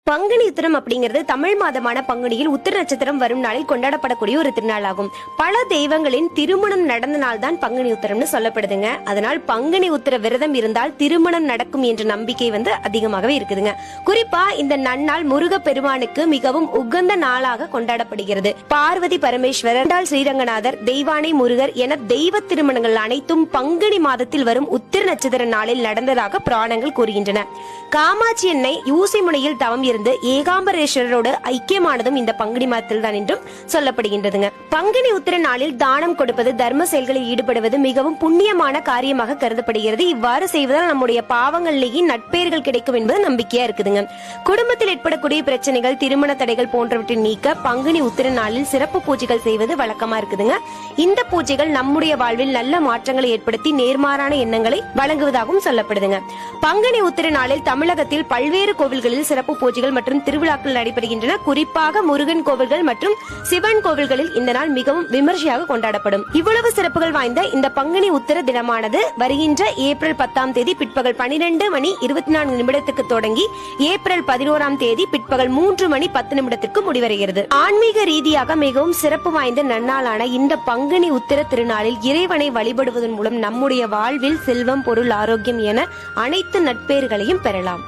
பங்குனி உத்திரம் அப்படிங்கிறது தமிழ் மாதமான பங்குனியில் உத்திர நட்சத்திரம் வரும் நாளில் கொண்டாடப்படக்கூடிய ஒரு திருநாளாகும். பல தெய்வங்களின் திருமணம் நடந்த நாள் தான் பங்குனி உத்திரம்னு சொல்லப்படுதுங்க. அதனால் பங்குனி உத்திர விரதம் இருந்தால் திருமணம் நடக்கும் என்ற நம்பிக்கை அதிகமாகவே இருக்குதுங்க. குறிப்பா இந்த நன்னாள் முருக பெருமானுக்கு மிகவும் உகந்த நாளாக கொண்டாடப்படுகிறது. பார்வதி பரமேஸ்வரர், ஸ்ரீரங்கநாதர், தெய்வானை முருகர் என தெய்வ திருமணங்கள் அனைத்தும் பங்குனி மாதத்தில் வரும் உத்திர நட்சத்திர நாளில் நடந்ததாக புராணங்கள் கூறுகின்றன. காமாட்சி அன்னை யூசி முனையில் தவம் இருந்து ஏகாம்பரேஸ்வரரோடு ஐக்கியமானதும் இந்த பங்குனி மாதத்தில் தான் என்றும் சொல்லப்படுகின்றதுங்க. பங்குனி உத்திர நாளில் தானம் கொடுப்பது, தர்ம செயல்களில் ஈடுபடுவது மிகவும் புண்ணியமான காரியமாக கருதப்படுகிறது. இவ்வாறு செய்வதால் நம்முடைய பாவங்களிலேயே நட்பெயர்கள் கிடைக்கும் என்பது நம்பிக்கையா இருக்குதுங்க. குடும்பத்தில் ஏற்படக்கூடிய பிரச்சனைகள், திருமண தடைகள் போன்றவற்றை நீக்க பங்குனி உத்திர நாளில் சிறப்பு பூஜைகள் செய்வது வழக்கமா இருக்குதுங்க. இந்த பூஜைகள் நம்முடைய வாழ்வில் நல்ல மாற்றங்களை ஏற்படுத்தி நேர்மாறான எண்ணங்களை வழங்குவதாகவும் சொல்லப்படுதுங்க. பங்குனி உத்திர நாளில் தமிழகத்தில் பல்வேறு கோவில்களில் சிறப்பு பூஜைகள் மற்றும் திருவிழாக்கள் நடைபெறுகின்றன. குறிப்பாக முருகன் கோவில்கள் மற்றும் சிவன் கோவில்களில் இந்த நாள் மிகவும் விமர்சையாக கொண்டாடப்படும். இவ்வளவு சிறப்புகள் வாய்ந்த இந்த பங்குனி உத்திர தினமானது வருகின்ற ஏப்ரல் 10 பிற்பகல் 12:24 தொடங்கி ஏப்ரல் 11 பிற்பகல் 3:10 முடிவடைகிறது. ஆன்மீக ரீதியாக மிகவும் சிறப்பு வாய்ந்த நன்னாளான இந்த பங்குனி உத்திர திருநாளில் இறைவனை வழிபடுவதன் மூலம் நம்முடைய வாழ்வில் செல்வம், பொருள், ஆரோக்கியம் என அனைத்து நட்பெயர்களையும் பெறலாம்.